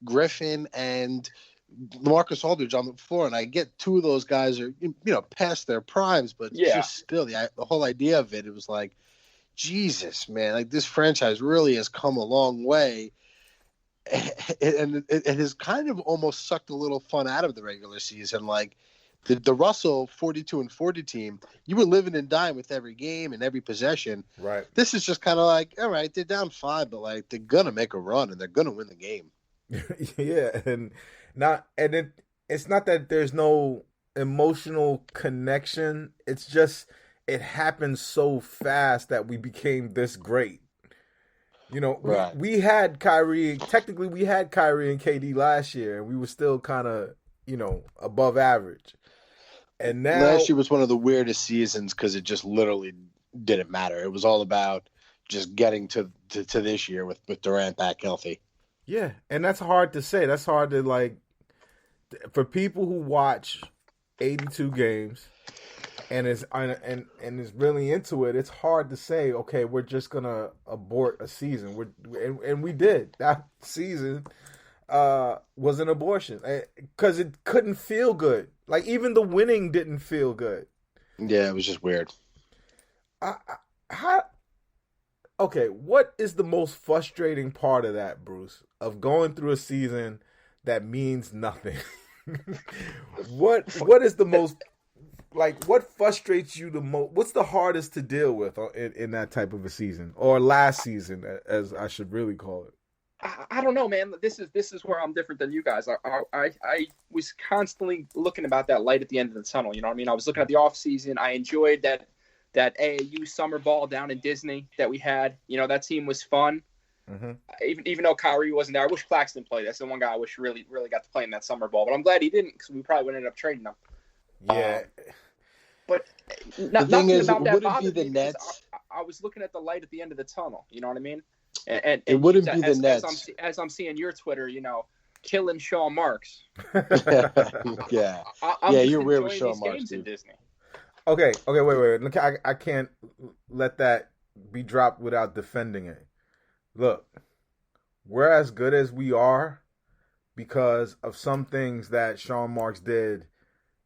Griffin and Marcus Aldridge on the floor, and I get two of those guys are past their primes, but Yeah. just still the whole idea of it was like, Jesus, man, like this franchise really has come a long way, and it has kind of almost sucked a little fun out of the regular season. Like the Russell 42 and 40 team, you were living and dying with every game and every possession. Right. This is just kind of like, all right, they're down 5, but like they're gonna make a run and they're gonna win the game. Yeah, it's not that there's no emotional connection. It's just it happened so fast that we became this great. Right. We had Kyrie. Technically, we had Kyrie and KD last year, and we were still kind of above average. And now Last year was one of the weirdest seasons because it just literally didn't matter. It was all about just getting to this year with Durant back healthy. yeah, and that's hard to say. That's hard to for people who watch 82 games and is really into it. It's hard to say, okay, we're just gonna abort a season. And we did. That season was an abortion because it couldn't feel good. Like even the winning didn't feel good. Yeah, it was just weird. How? Okay, what is the most frustrating part of that, Bruce? Of going through a season that means nothing. What is the most what frustrates you the most? What's the hardest to deal with in that type of a season or last season, as I should really call it? I don't know, man. This is where I'm different than you guys. I was constantly looking about that light at the end of the tunnel. You know what I mean? I was looking at the off season. I enjoyed that AAU summer ball down in Disney that we had. That team was fun. Mm-hmm. Even though Kyrie wasn't there, I wish Claxton played. That's the one guy I wish really got to play in that summer ball. But I'm glad he didn't because we probably would end up trading him. Yeah. But The thing is, about that would it be bothered the me because Nets? I was looking at the light at the end of the tunnel. You know what I mean? And It wouldn't be the as Nets. as I'm seeing your Twitter, killing Sean Marks. Yeah, I'm just you're weird with enjoying Sean these Marks, games in dude. Disney. Okay, wait. Look, I can't let that be dropped without defending it. Look, we're as good as we are because of some things that Sean Marks did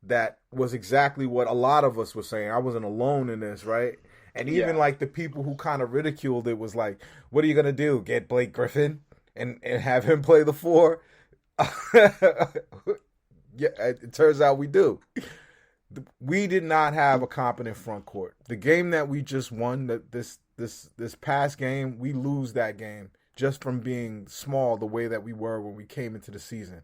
that was exactly what a lot of us were saying. I wasn't alone in this, right? And even the people who kind of ridiculed it was like, what are you going to do? Get Blake Griffin and have him play the 4? Yeah, it turns out we do. We did not have a competent front court. The game that we just won, this past game, we lose that game just from being small the way that we were when we came into the season.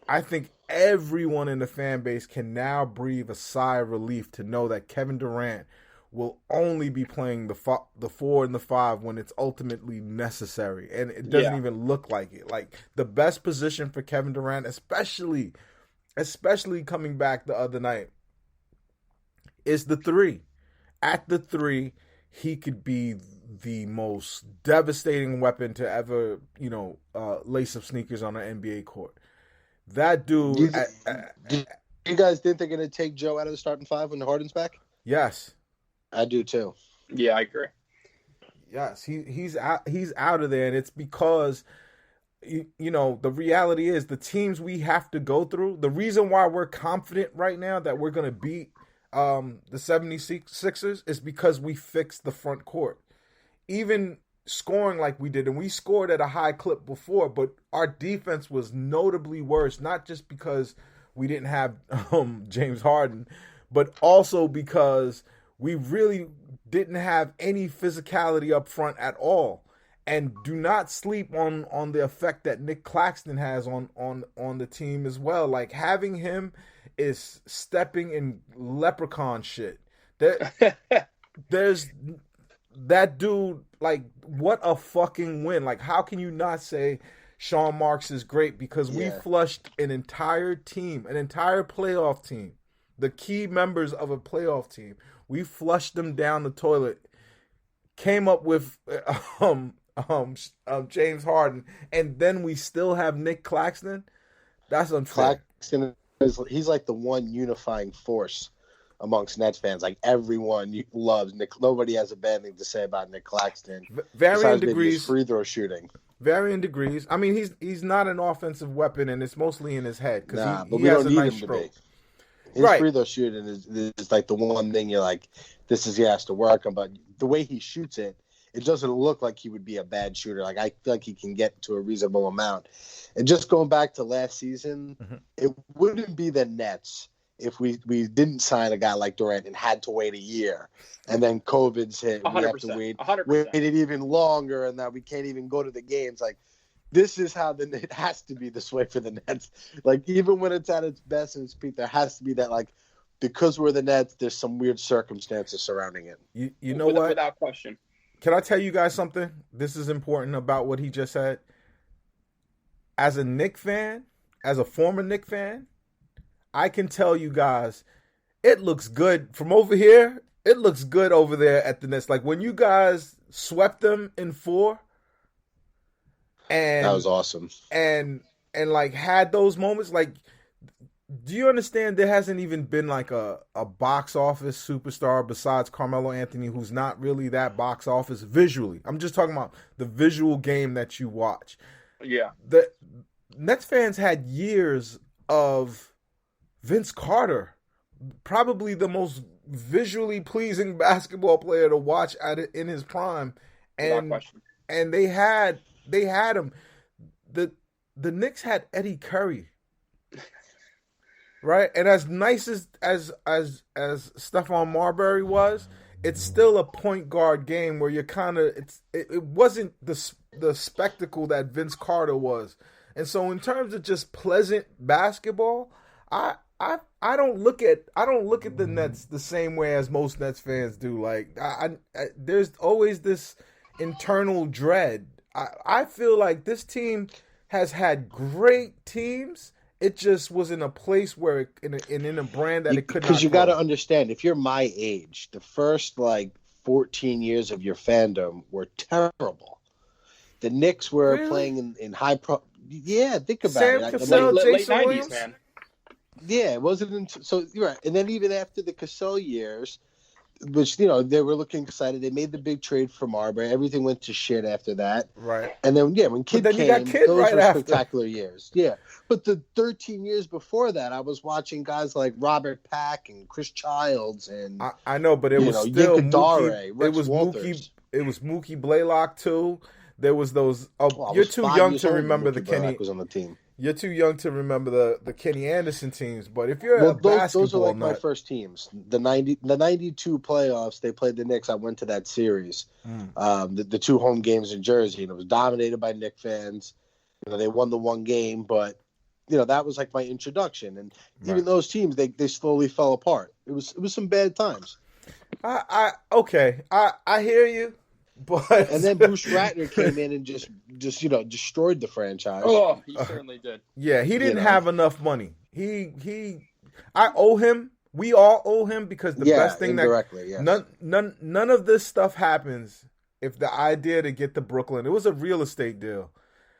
I think everyone in the fan base can now breathe a sigh of relief to know that Kevin Durant will only be playing the 4 and the 5 when it's ultimately necessary. And it doesn't even look like it. Like the best position for Kevin Durant, especially coming back the other night, is the 3. At the 3, he could be the most devastating weapon to ever, lace up sneakers on an NBA court. That dude. Do you guys think they're going to take Joe out of the starting 5 when Harden's back? Yes. I do too. Yeah, I agree. Yes, he's out of there, and it's because the reality is the teams we have to go through. The reason why we're confident right now that we're going to beat the 76ers is because we fixed the front court. Even scoring like we did, and we scored at a high clip before, but our defense was notably worse, not just because we didn't have James Harden, but also because we really didn't have any physicality up front at all. And do not sleep on the effect that Nick Claxton has on the team as well. Like having him is stepping in leprechaun shit. There's that dude, like, what a fucking win. Like, how can you not say Sean Marks is great? Because we flushed an entire team, an entire playoff team, the key members of a playoff team. We flushed them down the toilet, came up with James Harden, and then we still have Nick Claxton. That's unfair. Claxton he's like the one unifying force amongst Nets fans. Like everyone loves Nick. Nobody has a bad thing to say about Nick Claxton. Varying degrees. Free throw shooting. Varying degrees. I mean, he's not an offensive weapon, and it's mostly in his head because but he we has don't a need nice him to stroke. be. His free throw shooting is like the one thing you're like, this is he has to work on. But the way he shoots it, it doesn't look like he would be a bad shooter. Like, I feel like he can get to a reasonable amount. And just going back to last season, it wouldn't be the Nets if we didn't sign a guy like Durant and had to wait a year. And then COVID's hit. 100%, we have to wait 100%. it even longer, and now we can't even go to the games. Like, this is how it has to be this way for the Nets. Like, even when it's at its best and its peak, there has to be that, like, because we're the Nets, there's some weird circumstances surrounding it. You know what? Without question. Can I tell you guys something? This is important about what he just said. As a Knicks fan, as a former Knicks fan, I can tell you guys, it looks good from over here. It looks good over there at the Nets. Like, when you guys swept them in 4, and that was awesome. And like had those moments, like, do you understand there hasn't even been like a box office superstar besides Carmelo Anthony who's not really that box office visually? I'm just talking about the visual game that you watch. Yeah. The Nets fans had years of Vince Carter, probably the most visually pleasing basketball player to watch in his prime. And they had him. The Knicks had Eddie Curry. Right, and as nice as Stephon Marbury was, it's still a point guard game where you're kind of it wasn't the spectacle that Vince Carter was, and so in terms of just pleasant basketball, I don't look at the Nets the same way as most Nets fans do. Like I there's always this internal dread. I feel like this team has had great teams. It just was in a place where in a brand that it could not. Because you got to understand, if you're my age, the first like 14 years of your fandom were terrible. The Knicks were playing in high pro. Yeah, think about it. Cassell, late 90s, man. Yeah, it wasn't so. You're right. And then even after the Cassell years, which, they were looking excited. They made the big trade for Marbury. Everything went to shit after that. Right. And then, when Kidd came, you got Kidd those right were after. spectacular years. Yeah. But the 13 years before that, I was watching guys like Robert Pack and Chris Childs and I know, but it was still Mookie. It was Walters. It was Mookie Blaylock too. There was those. You're too young to remember the Kenny. Was on the team. You're too young to remember the Kenny Anderson teams, but if you're a basketball those are like nut, my first teams. The 92 playoffs, they played the Knicks. I went to that series, the 2 home games in Jersey, and it was dominated by Knicks fans. They won the 1 game, but that was like my introduction. And even those teams, they slowly fell apart. It was some bad times. I hear you. But and then Bruce Ratner came in and just destroyed the franchise. Oh, he certainly did. Yeah, he didn't have enough money. I owe him. We all owe him because the best thing none of this stuff happens if the idea to get to Brooklyn. It was a real estate deal.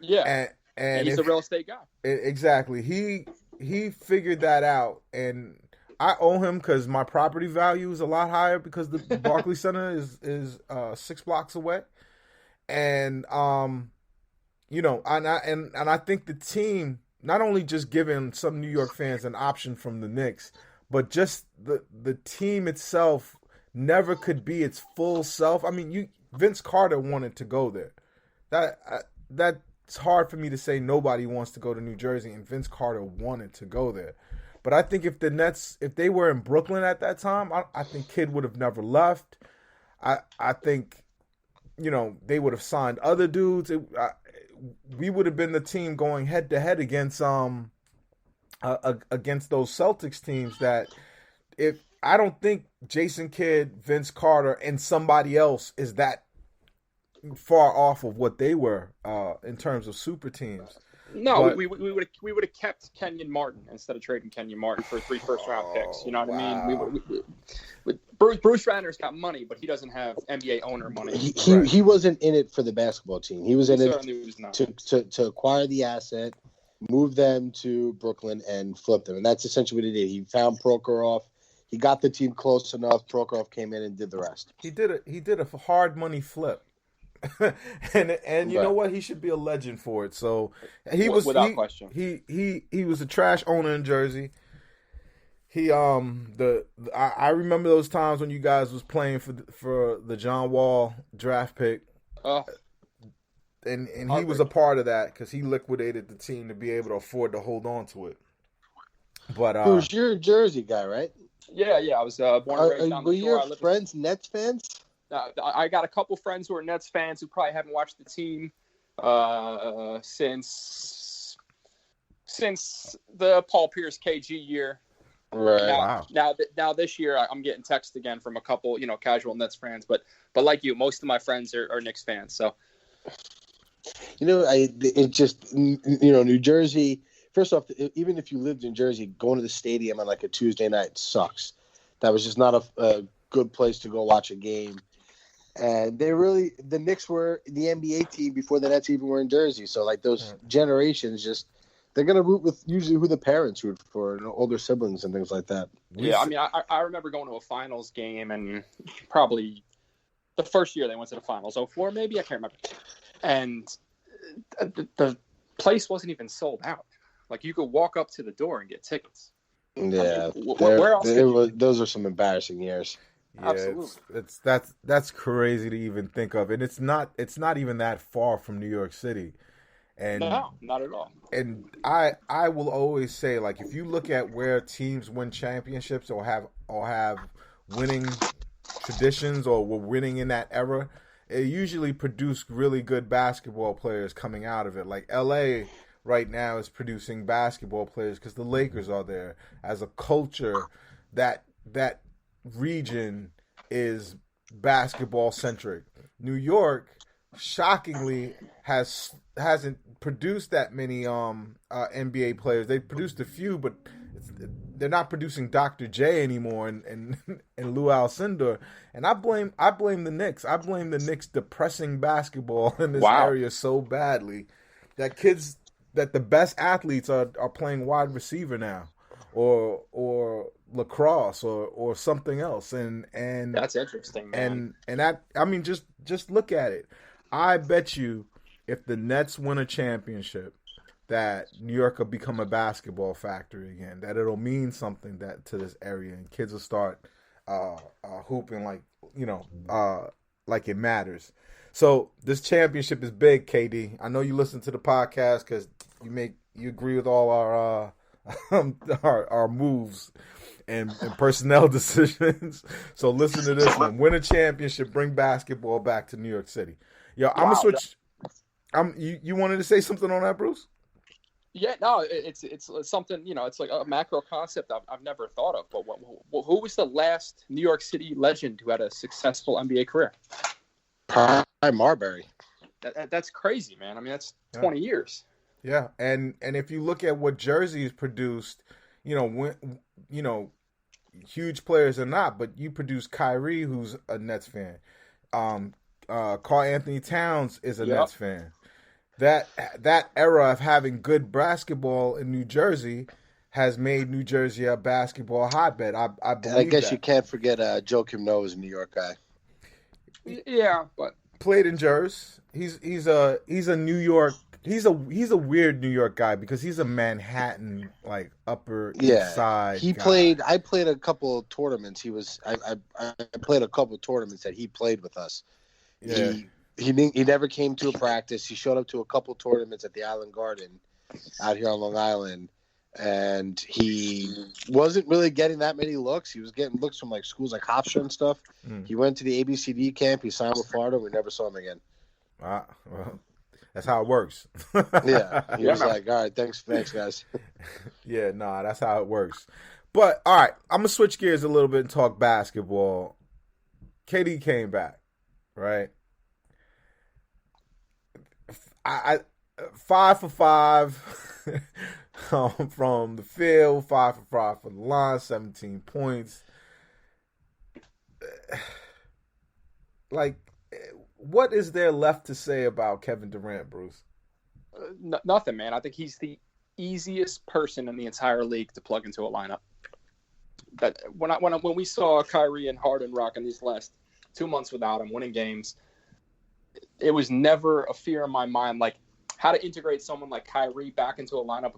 Yeah, and he's a real estate guy. Exactly. He figured that out, and I owe him because my property value is a lot higher because the Barclays Center is 6 blocks away, and and I think the team not only just giving some New York fans an option from the Knicks, but just the team itself never could be its full self. I mean, Vince Carter wanted to go there. That's hard for me to say. Nobody wants to go to New Jersey, and Vince Carter wanted to go there. But I think if the Nets, if they were in Brooklyn at that time, I think Kidd would have never left. I think, they would have signed other dudes. We would have been the team going head to head against those Celtics teams. That I don't think Jason Kidd, Vince Carter, and somebody else is that far off of what they were in terms of super teams. No, but we would have kept Kenyon Martin instead of trading Kenyon Martin for 3 first-round picks. You know what I mean? Bruce Ratner's got money, but he doesn't have NBA owner money. He wasn't in it for the basketball team. He was in it to acquire the asset, move them to Brooklyn, and flip them. And that's essentially what he did. He found Prokhorov. He got the team close enough. Prokhorov came in and did the rest. He did a hard money flip. and you know what? He should be a legend for it. So without question. He was a trash owner in Jersey. I remember those times when you guys was playing for the John Wall draft pick. And he was a part of that because he liquidated the team to be able to afford to hold on to it. But Bruce, you're a Jersey guy, right? Yeah. I was born and raised down the shore. Were your friends Nets fans? I got a couple friends who are Nets fans who probably haven't watched the team since the Paul Pierce KG year. Right. Now this year I'm getting texts again from a couple, casual Nets fans, but like you, most of my friends are Knicks fans. So, New Jersey. First off, even if you lived in Jersey, going to the stadium on like a Tuesday night sucks. That was just not a good place to go watch a game. And the Knicks were the NBA team before the Nets even were in Jersey. So like those generations they're going to root with usually who the parents root for, older siblings and things like that. Yeah, I mean, I remember going to a finals game, and probably the first year they went to the finals, 2004 maybe, I can't remember. And the place wasn't even sold out. Like, you could walk up to the door and get tickets. Yeah. I mean, where else those are some embarrassing years. Yeah, absolutely. That's crazy to even think of. And it's not even that far from New York City. And no, not at all. And I will always say, like, if you look at where teams win championships or have winning traditions or were winning in that era, it usually produced really good basketball players coming out of it. Like LA right now is producing basketball players because the Lakers are there. As a culture, that region is basketball centric. New York, shockingly, hasn't produced that many NBA players. They produced a few, but they're not producing Dr. J anymore and Lou Alcindor. And I blame the Knicks. I blame the Knicks depressing basketball in this area so badly that the best athletes are playing wide receiver now, or lacrosse or something else. And that's interesting, man. And that, I mean, just look at it. I bet you if the Nets win a championship, that New York will become a basketball factory again, that it'll mean something to this area, and kids will start hooping like it matters. So this championship is big, KD. I know you listen to the podcast because you agree with all our our moves and personnel decisions. So listen to this one: win a championship, bring basketball back to New York City. Yo, I'm gonna switch. You wanted to say something on that, Bruce? Yeah, no, it's something, it's like a macro concept I've never thought of. But who was the last New York City legend who had a successful NBA career? Marbury. That's crazy, man. I mean, that's 20 years. Yeah, and if you look at what Jersey's produced, huge players or not, but you produce Kyrie, who's a Nets fan. Karl Anthony Towns is a Nets fan. That era of having good basketball in New Jersey has made New Jersey a basketball hotbed. I believe I guess you can't forget Joakim Noah is a New York guy. Yeah, but played in Jersey. He's a New York. He's a weird New York guy because he's a Manhattan, like, Upper East Side. He guy. played. I played a couple of tournaments. I played a couple of tournaments that he played with us. Yeah. He never came to a practice. He showed up to a couple tournaments at the Island Garden out here on Long Island, and he wasn't really getting that many looks. He was getting looks from like schools like Hofstra and stuff. He went to the ABCD camp. He signed with Florida. We never saw him again. Well, that's how it works. Yeah, he was like, "All right, thanks, guys." Yeah, that's how it works. But all right, I'm gonna switch gears a little bit and talk basketball. KD came back, right? I 5 for 5 from the field, 5 for 5 from the line, 17 points. Like, what is there left to say about Kevin Durant, Bruce? Nothing, man. I think he's the easiest person in the entire league to plug into a lineup. That when we saw Kyrie and Harden rocking these last 2 months without him, winning games, it was never a fear in my mind, like how to integrate someone like Kyrie back into a lineup